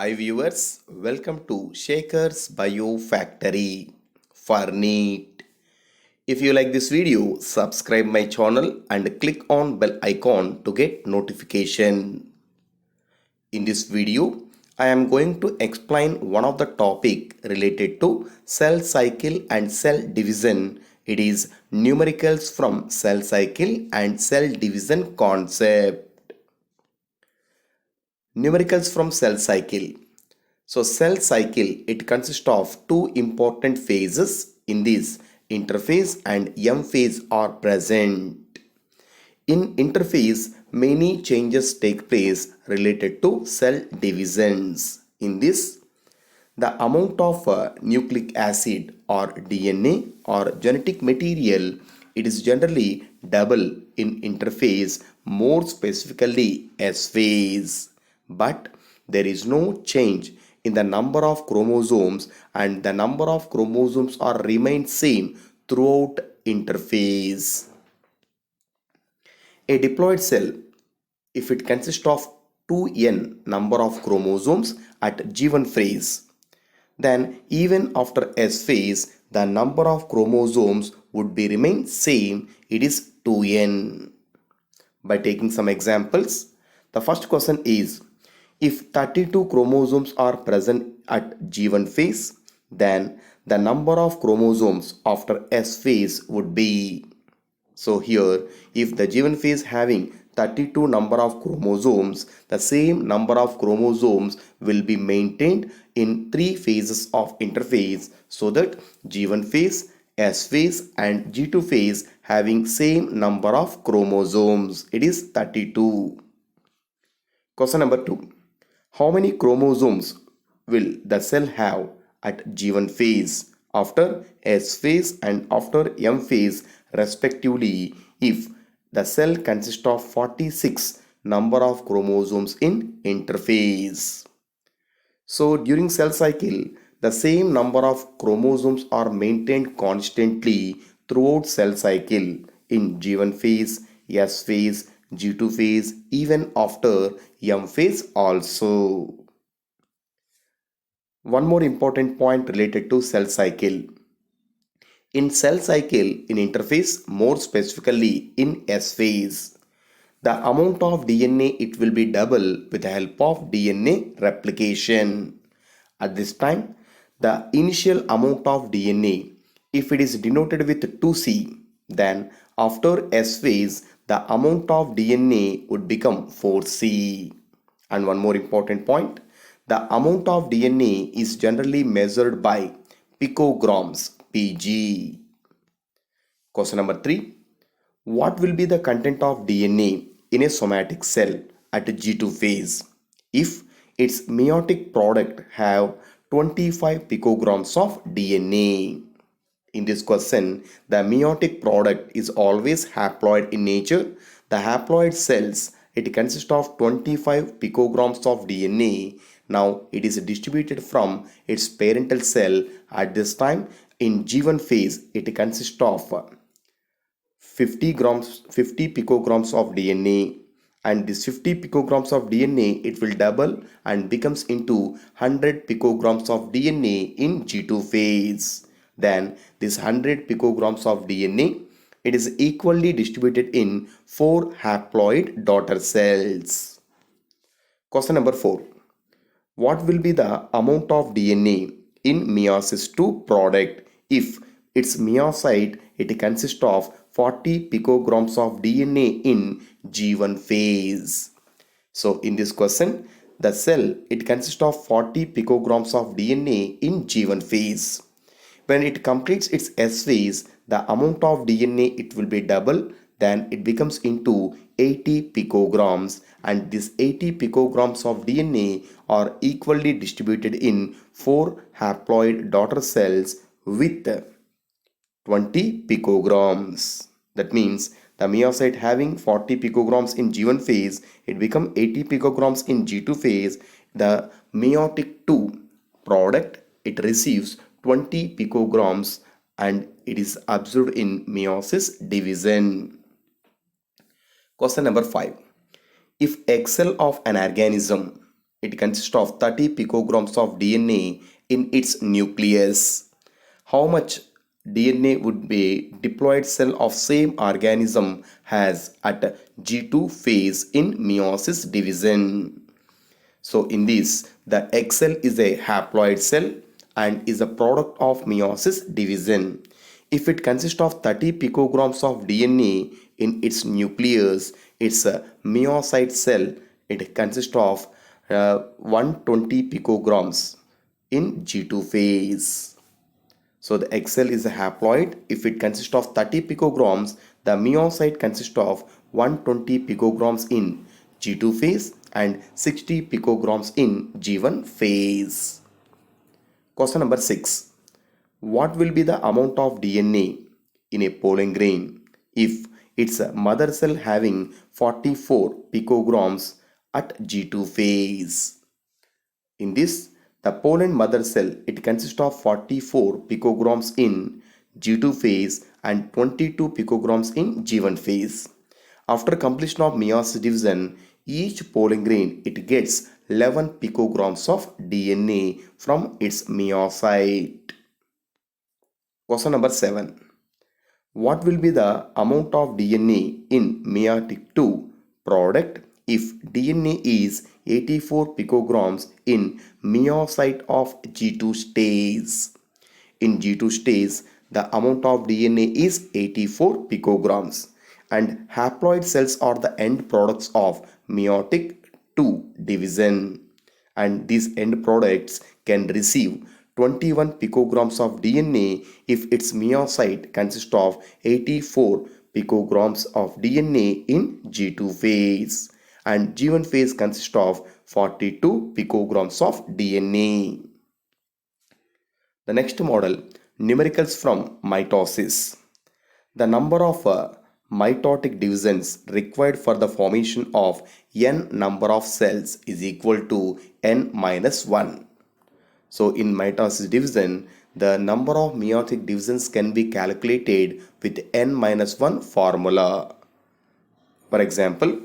Hi viewers, welcome to Shaker's Bio Factory for NEET. If you like this video, subscribe my channel and click on bell icon to get notification. In this video, I am going to explain one of the topic related to cell cycle and cell division. It is numericals from cell cycle and cell division concept. Numericals from cell cycle. So cell cycle, it consists of two important phases. In this, interphase and M phase are present. In interphase, many changes take place related to cell divisions. In this, the amount of nucleic acid or DNA or genetic material, it is generally double in interphase, more specifically S phase. But there is no change in the number of chromosomes, and the number of chromosomes are remain same throughout interphase. A diploid cell, if it consists of 2n number of chromosomes at G1 phase, then even after S phase, the number of chromosomes would be remain same, it is 2n. By taking some examples, the first question is, if 32 chromosomes are present at G1 phase, then the number of chromosomes after S phase would be. So here, if the G1 phase having 32 number of chromosomes, the same number of chromosomes will be maintained in three phases of interphase, so that G1 phase, S phase and G2 phase having same number of chromosomes. It is 32. Question number 2. How many chromosomes will the cell have at G1 phase, after S phase and after M phase respectively, if the cell consists of 46 number of chromosomes in interphase? So during cell cycle, the same number of chromosomes are maintained constantly throughout cell cycle in G1 phase, S phase, G2 phase, even after M phase also. One more important point related to cell cycle. In cell cycle in interphase, more specifically in S phase, the amount of DNA, it will be double with the help of DNA replication. At this time, the initial amount of DNA, if it is denoted with 2C, then after S phase, the amount of DNA would become 4C. And one more important point, the amount of DNA is generally measured by picograms, Pg. Question number 3. What will be the content of DNA in a somatic cell at G2 phase if its meiotic product have 25 picograms of DNA? In this question, the meiotic product is always haploid in nature. The haploid cells, it consists of 25 picograms of DNA. Now it is distributed from its parental cell. At this time, in G1 phase, it consists of 50 picograms of DNA, and this 50 picograms of DNA, it will double and becomes into 100 picograms of DNA in G2 phase. Then this 100 picograms of DNA, it is equally distributed in 4 haploid daughter cells. Question number 4. What will be the amount of DNA in meiosis II product if its meiocyte, it consists of 40 picograms of DNA in G1 phase? So in this question, the cell, it consists of 40 picograms of DNA in G1 phase. When it completes its S phase, the amount of DNA, it will be double, then it becomes into 80 picograms, and this 80 picograms of DNA are equally distributed in 4 haploid daughter cells with 20 picograms. That means the meiocyte having 40 picograms in G1 phase, it become 80 picograms in G2 phase. The meiotic II product, it receives 20 picograms and it is absorbed in meiosis division. Question number 5. If X cell of an organism, It consists of 30 picograms of DNA in its nucleus. How much DNA would be diploid cell of same organism has at G2 phase in meiosis division? So in this, the egg cell is a haploid cell and is a product of meiosis division. If it consists of 30 picograms of DNA in its nucleus, it's a meiocyte cell. It consists of 120 picograms in G2 phase. So the egg cell is a haploid. If it consists of 30 picograms, the meiocyte consists of 120 picograms in G2 phase and 60 picograms in G1 phase. Question number 6. What will be the amount of DNA in a pollen grain if its mother cell having 44 picograms at G2 phase? In this, the pollen mother cell, it consists of 44 picograms in G2 phase and 22 picograms in G1 phase. After completion of meiosis division, each pollen grain, it gets 11 picograms of DNA from its meiocyte. Question number 7. What will be the amount of DNA in meiotic 2 product if DNA is 84 picograms in meiocyte of G2 stage? In G2 stage, the amount of DNA is 84 picograms and haploid cells are the end products of meiotic 2 division, and these end products can receive 21 picograms of DNA if its meiocyte consists of 84 picograms of DNA in G2 phase and G1 phase consists of 42 picograms of DNA. The next model, numericals from mitosis. The number of mitotic divisions required for the formation of n number of cells is equal to n minus 1. So in mitosis division, the number of meiotic divisions can be calculated with n minus 1 formula. For example,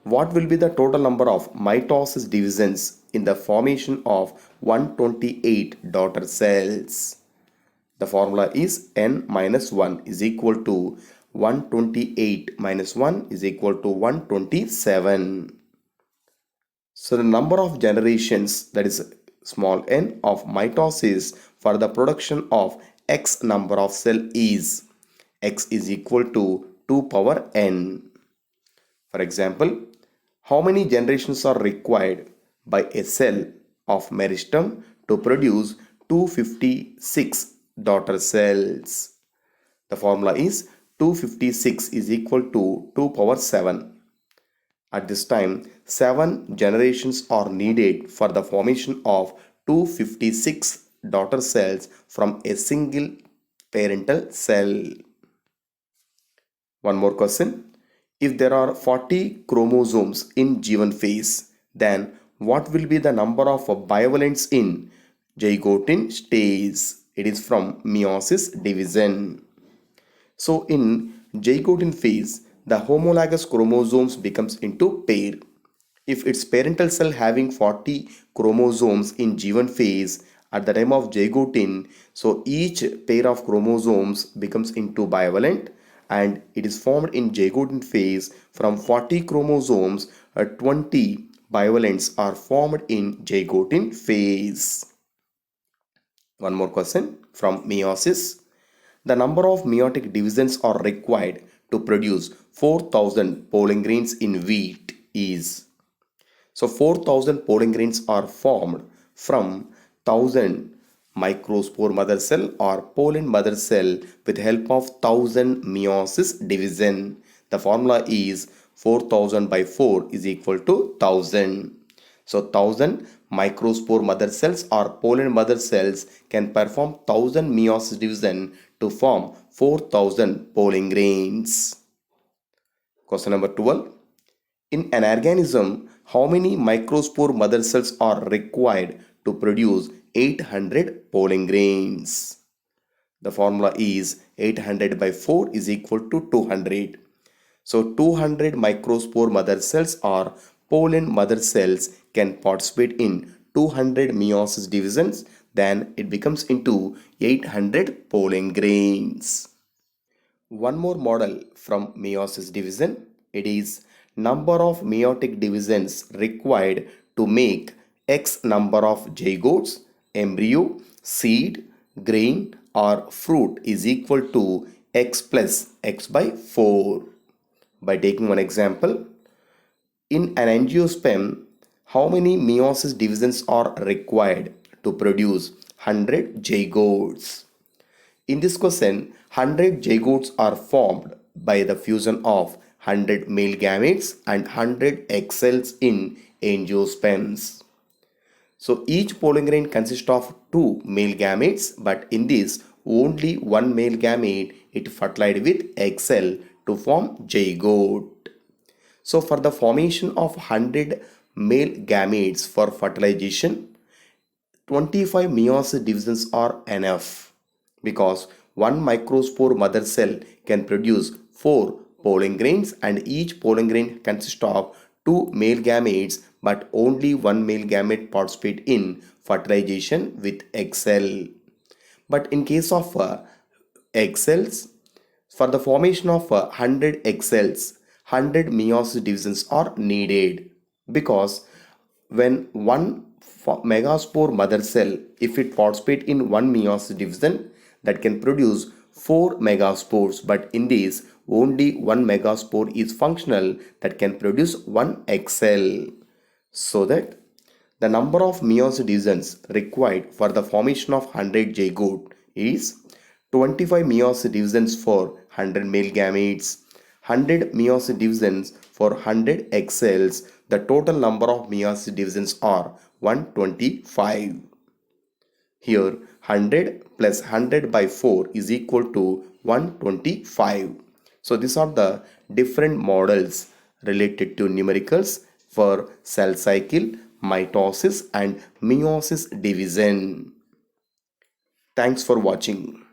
what will be the total number of mitosis divisions in the formation of 128 daughter cells? The formula is n minus 1 is equal to 128 minus 1 is equal to 127. So the number of generations, that is small n, of mitosis for the production of x number of cell is x is equal to 2 power n. For example, how many generations are required by a cell of meristem to produce 256 daughter cells? The formula is 256 is equal to 2 power 7. At this time, 7 generations are needed for the formation of 256 daughter cells from a single parental cell. One more question. If there are 40 chromosomes in G1 phase, then what will be the number of bivalents in zygote stage? It is from meiosis division. So in zygote phase, the homologous chromosomes becomes into pair. If its parental cell having 40 chromosomes in G1 phase at the time of zygote, so each pair of chromosomes becomes into bivalent and it is formed in zygote phase from 40 chromosomes, 20 bivalents are formed in zygote phase. One more question from meiosis. The number of meiotic divisions are required to produce 4,000 pollen grains in wheat is. So 4,000 pollen grains are formed from 1,000 microspore mother cell or pollen mother cell with help of 1,000 meiosis division. The formula is 4,000 by 4 is equal to 1,000. So 1,000 microspore mother cells or pollen mother cells can perform 1,000 meiosis division to form 4,000 pollen grains. Question number 12. In an organism, how many microspore mother cells are required to produce 800 pollen grains? The formula is 800 by 4 is equal to 200. So 200 microspore mother cells or pollen mother cells can participate in 200 meiosis divisions, then it becomes into 800 pollen grains. One more model from meiosis division. It is number of meiotic divisions required to make X number of zygotes, embryo, seed, grain or fruit is equal to X plus X by 4. By taking one example, in an angiosperm, how many meiosis divisions are required to produce 100 zygotes? In this question, 100 zygotes are formed by the fusion of 100 male gametes and 100 egg cells in angiosperms. So each pollen grain consists of two male gametes, but in this only one male gamete it fertilized with egg cell to form zygote. So for the formation of 100 male gametes for fertilization, 25 meiosis divisions are enough because one microspore mother cell can produce 4 pollen grains and each pollen grain consists of 2 male gametes, but only one male gamete participate in fertilization with egg cell. But in case of egg cells, for the formation of 100 egg cells, 100 meiosis divisions are needed because when one megaspore mother cell, if it participate in one meiosis division, that can produce 4 megaspores, but in this only one megaspore is functional that can produce one egg cell. So that the number of meiosis divisions required for the formation of 100 zygote is 25 meiosis divisions for 100 male gametes, 100 meiosis divisions for 100 egg cells. The total number of meiosis divisions are 125. Here 100 plus 100 by 4 is equal to 125. So these are the different models related to numericals for cell cycle, mitosis and meiosis division. Thanks for watching.